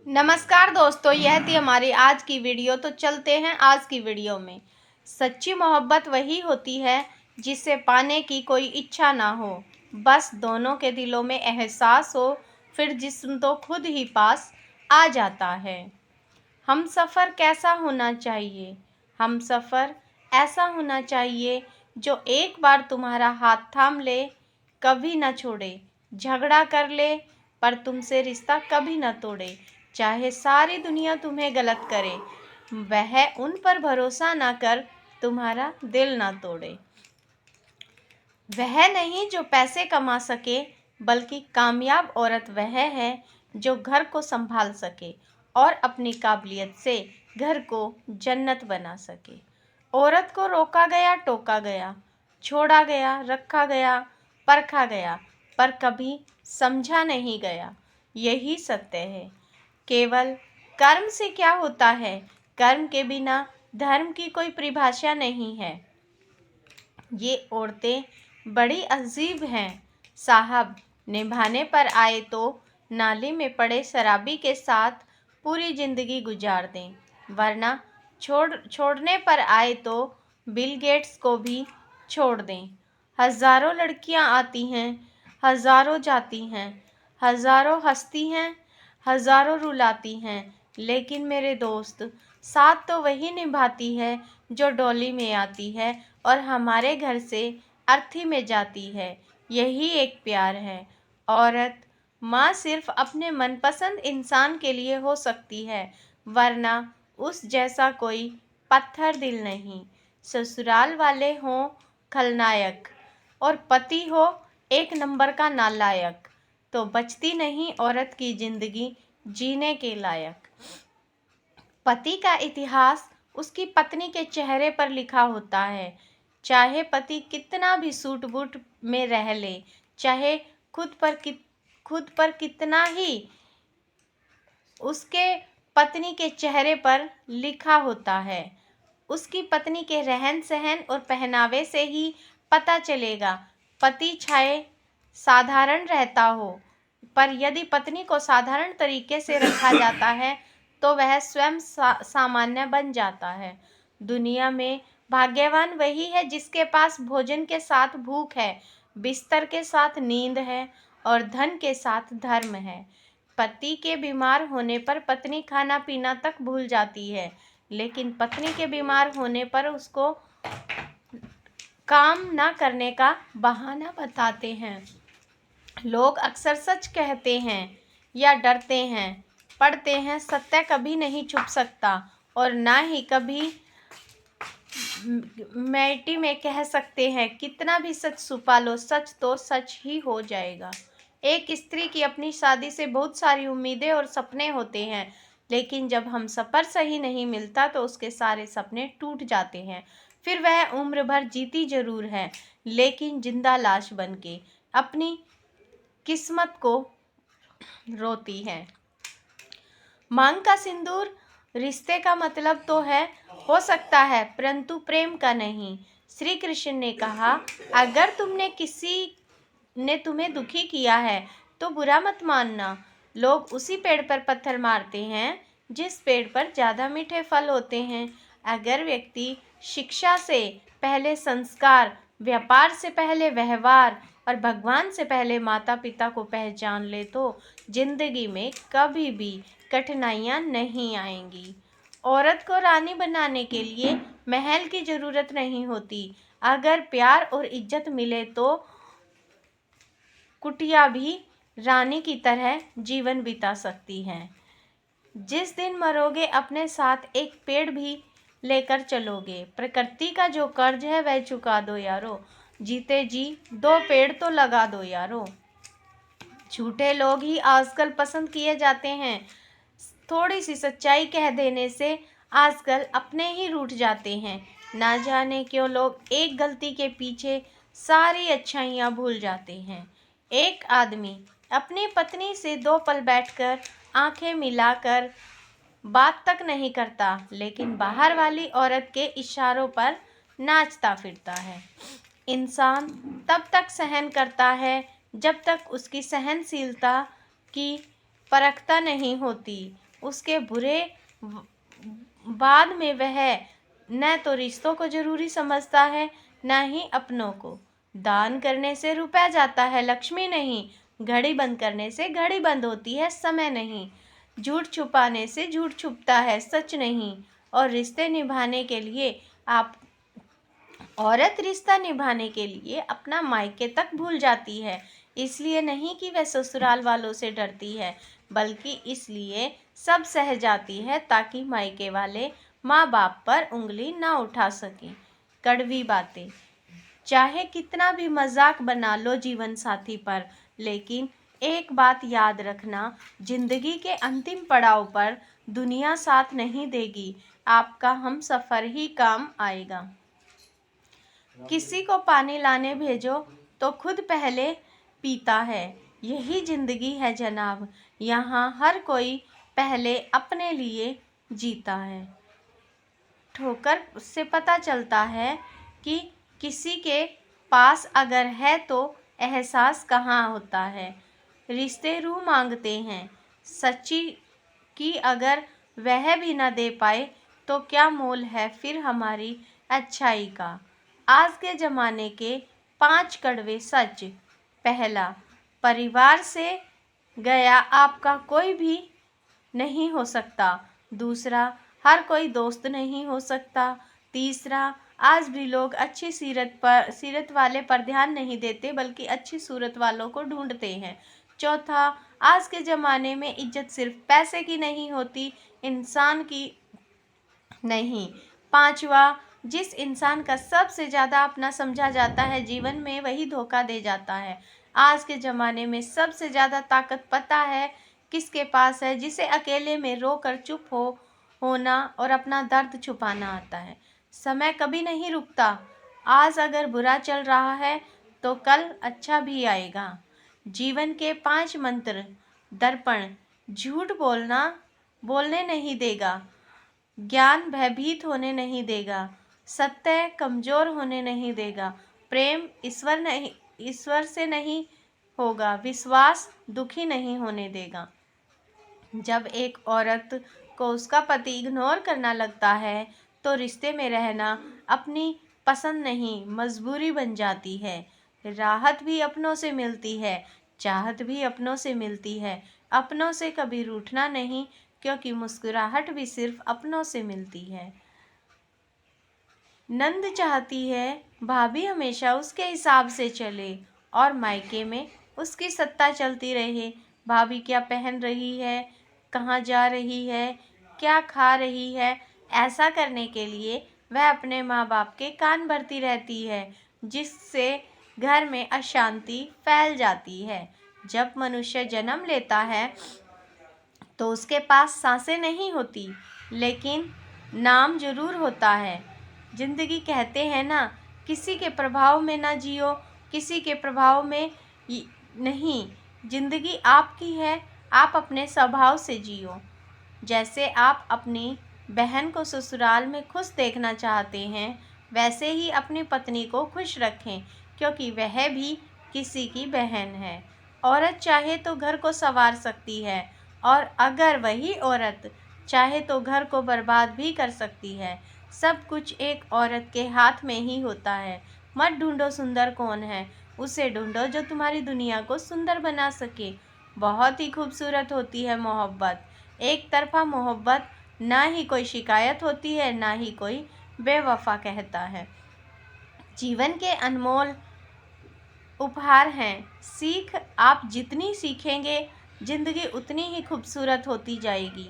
नमस्कार दोस्तों, यह थी हमारी आज की वीडियो। तो चलते हैं आज की वीडियो में। सच्ची मोहब्बत वही होती है जिसे पाने की कोई इच्छा ना हो, बस दोनों के दिलों में एहसास हो, फिर जिस्म तो खुद ही पास आ जाता है। हम सफ़र कैसा होना चाहिए? हम सफ़र ऐसा होना चाहिए जो एक बार तुम्हारा हाथ थाम ले, कभी न छोड़े, झगड़ा कर ले पर तुमसे रिश्ता कभी न तोड़े। चाहे सारी दुनिया तुम्हें गलत करे, वह उन पर भरोसा ना कर तुम्हारा दिल ना तोड़े। वह नहीं जो पैसे कमा सके, बल्कि कामयाब औरत वह है जो घर को संभाल सके और अपनी काबिलियत से घर को जन्नत बना सके। औरत को रोका गया, टोका गया, छोड़ा गया, रखा गया, परखा गया, पर कभी समझा नहीं गया। यही सत्य है। केवल कर्म से क्या होता है? कर्म के बिना धर्म की कोई परिभाषा नहीं है। ये औरतें बड़ी अजीब हैं साहब, निभाने पर आए तो नाली में पड़े शराबी के साथ पूरी जिंदगी गुजार दें, वरना छोड़ने पर आए तो बिल गेट्स को भी छोड़ दें। हजारों लड़कियां आती हैं, हजारों जाती हैं, हजारों हंसती हैं, हजारों रुलाती हैं, लेकिन मेरे दोस्त, साथ तो वही निभाती है जो डोली में आती है और हमारे घर से अर्थी में जाती है। यही एक प्यार है। औरत माँ सिर्फ अपने मनपसंद इंसान के लिए हो सकती है, वरना उस जैसा कोई पत्थर दिल नहीं। ससुराल वाले हों खलनायक और पति हो एक नंबर का नालायक, तो बचती नहीं औरत की जिंदगी जीने के लायक। पति का इतिहास उसकी पत्नी के चेहरे पर लिखा होता है। चाहे पति कितना भी सूट बूट में रह ले, चाहे खुद पर कितना ही, उसके पत्नी के चेहरे पर लिखा होता है। उसकी पत्नी के रहन सहन और पहनावे से ही पता चलेगा। पति चाहे साधारण रहता हो, पर यदि पत्नी को साधारण तरीके से रखा जाता है तो वह स्वयं सामान्य बन जाता है। दुनिया में भाग्यवान वही है जिसके पास भोजन के साथ भूख है, बिस्तर के साथ नींद है और धन के साथ धर्म है। पति के बीमार होने पर पत्नी खाना पीना तक भूल जाती है, लेकिन पत्नी के बीमार होने पर उसको काम ना करने का बहाना बताते हैं। लोग अक्सर सच कहते हैं या डरते हैं, पढ़ते हैं सत्य कभी नहीं छुप सकता और ना ही कभी मैटी में कह सकते हैं। कितना भी सच छुपा लो, सच तो सच ही हो जाएगा। एक स्त्री की अपनी शादी से बहुत सारी उम्मीदें और सपने होते हैं, लेकिन जब हम सफ़र सही नहीं मिलता तो उसके सारे सपने टूट जाते हैं। फिर वह उम्र भर जीती जरूर है, लेकिन जिंदा लाश बन के अपनी किस्मत को रोती है। मांग का सिंदूर रिश्ते का मतलब तो है, हो सकता है, परंतु प्रेम का नहीं। श्री कृष्ण ने कहा, अगर किसी ने तुम्हें दुखी किया है तो बुरा मत मानना। लोग उसी पेड़ पर पत्थर मारते हैं जिस पेड़ पर ज़्यादा मीठे फल होते हैं। अगर व्यक्ति शिक्षा से पहले संस्कार, व्यापार से पहले व्यवहार और भगवान से पहले माता पिता को पहचान ले तो जिंदगी में कभी भी कठिनाइयाँ नहीं आएंगी। औरत को रानी बनाने के लिए महल की ज़रूरत नहीं होती। अगर प्यार और इज्जत मिले तो कुटिया भी रानी की तरह जीवन बिता सकती हैं। जिस दिन मरोगे अपने साथ एक पेड़ भी लेकर चलोगे। प्रकृति का जो कर्ज है वह चुका दो यारो, जीते जी 2 पेड़ तो लगा दो यारो। झूठे लोग ही आजकल पसंद किए जाते हैं। थोड़ी सी सच्चाई कह देने से आजकल अपने ही रूठ जाते हैं। ना जाने क्यों लोग एक गलती के पीछे सारी अच्छाइयाँ भूल जाते हैं। एक आदमी अपनी पत्नी से 2 पल बैठकर आंखें मिलाकर बात तक नहीं करता, लेकिन बाहर वाली औरत के इशारों पर नाचता फिरता है। इंसान तब तक सहन करता है जब तक उसकी सहनशीलता की परखता नहीं होती। उसके बुरे बाद में वह न तो रिश्तों को जरूरी समझता है, न ही अपनों को। दान करने से रुपया जाता है, लक्ष्मी नहीं। घड़ी बंद करने से घड़ी बंद होती है, समय नहीं। झूठ छुपाने से झूठ छुपता है, सच नहीं। और रिश्ते निभाने के लिए औरत रिश्ता निभाने के लिए अपना मायके तक भूल जाती है। इसलिए नहीं कि वह ससुराल वालों से डरती है, बल्कि इसलिए सब सह जाती है ताकि मायके वाले माँ बाप पर उंगली ना उठा सकें। कड़वी बातें। चाहे कितना भी मजाक बना लो जीवन साथी पर, लेकिन एक बात याद रखना, जिंदगी के अंतिम पड़ाव पर दुनिया साथ नहीं देगी, आपका हमसफर ही काम आएगा। किसी को पानी लाने भेजो तो खुद पहले पीता है, यही जिंदगी है जनाब। यहाँ हर कोई पहले अपने लिए जीता है। ठोकर से पता चलता है कि किसी के पास अगर है तो एहसास कहाँ होता है। रिश्ते रूह मांगते हैं, सच्ची की अगर वह भी न दे पाए तो क्या मोल है फिर हमारी अच्छाई का। आज के ज़माने के 5 कड़वे सच। पहला, परिवार से गया आपका कोई भी नहीं हो सकता। दूसरा, हर कोई दोस्त नहीं हो सकता। तीसरा, आज भी लोग अच्छी सीरत वाले पर ध्यान नहीं देते, बल्कि अच्छी सूरत वालों को ढूंढते हैं। चौथा, आज के ज़माने में इज्जत सिर्फ पैसे की नहीं होती, इंसान की नहीं। पांचवा, जिस इंसान का सबसे ज़्यादा अपना समझा जाता है जीवन में, वही धोखा दे जाता है। आज के ज़माने में सबसे ज़्यादा ताकत पता है किसके पास है? जिसे अकेले में रोकर चुप होना और अपना दर्द छुपाना आता है। समय कभी नहीं रुकता। आज अगर बुरा चल रहा है तो कल अच्छा भी आएगा। जीवन के 5 मंत्र। दर्पण, झूठ बोलने नहीं देगा। ज्ञान भयभीत होने नहीं देगा। सत्य कमजोर होने नहीं देगा। प्रेम ईश्वर से नहीं होगा। विश्वास दुखी नहीं होने देगा। जब एक औरत को उसका पति इग्नोर करना लगता है तो रिश्ते में रहना अपनी पसंद नहीं, मजबूरी बन जाती है। राहत भी अपनों से मिलती है, चाहत भी अपनों से मिलती है। अपनों से कभी रूठना नहीं, क्योंकि मुस्कुराहट भी सिर्फ अपनों से मिलती है। नंद चाहती है भाभी हमेशा उसके हिसाब से चले और मायके में उसकी सत्ता चलती रहे। भाभी क्या पहन रही है, कहाँ जा रही है, क्या खा रही है, ऐसा करने के लिए वह अपने माँ बाप के कान भरती रहती है, जिससे घर में अशांति फैल जाती है। जब मनुष्य जन्म लेता है तो उसके पास सांसें नहीं होती, लेकिन नाम जरूर होता है। जिंदगी कहते हैं ना, किसी के प्रभाव में ना जियो, किसी के प्रभाव में नहीं। जिंदगी आपकी है, आप अपने स्वभाव से जियो। जैसे आप अपनी बहन को ससुराल में खुश देखना चाहते हैं, वैसे ही अपनी पत्नी को खुश रखें, क्योंकि वह भी किसी की बहन है। औरत चाहे तो घर को संवार सकती है, और अगर वही औरत चाहे तो घर को बर्बाद भी कर सकती है। सब कुछ एक औरत के हाथ में ही होता है। मत ढूंढो सुंदर कौन है, उसे ढूंढो जो तुम्हारी दुनिया को सुंदर बना सके। बहुत ही खूबसूरत होती है मोहब्बत। एक तरफा मोहब्बत, ना ही कोई शिकायत होती है, ना ही कोई बेवफा कहता है। जीवन के अनमोल उपहार हैं। सीख आप जितनी सीखेंगे, जिंदगी उतनी ही खूबसूरत होती जाएगी।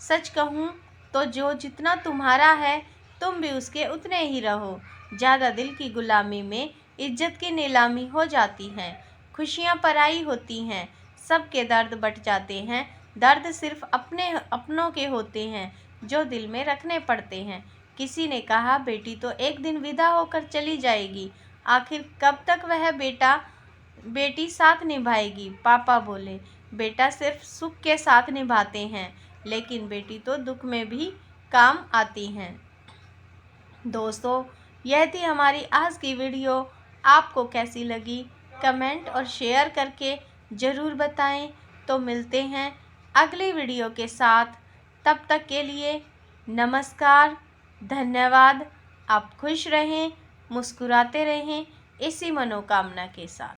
सच कहूँ तो जो जितना तुम्हारा है, तुम भी उसके उतने ही रहो। ज़्यादा दिल की गुलामी में इज्जत की नीलामी हो जाती है। खुशियाँ पराई होती हैं, सबके दर्द बट जाते हैं। दर्द सिर्फ अपनों के होते हैं, जो दिल में रखने पड़ते हैं। किसी ने कहा बेटी तो एक दिन विदा होकर चली जाएगी, आखिर कब तक वह बेटी साथ निभाएगी। पापा बोले, बेटा सिर्फ सुख के साथ निभाते हैं, लेकिन बेटी तो दुख में भी काम आती हैं। दोस्तों, यह थी हमारी आज की वीडियो। आपको कैसी लगी कमेंट और शेयर करके ज़रूर बताएं। तो मिलते हैं अगली वीडियो के साथ। तब तक के लिए नमस्कार, धन्यवाद। आप खुश रहें, मुस्कुराते रहें, इसी मनोकामना के साथ।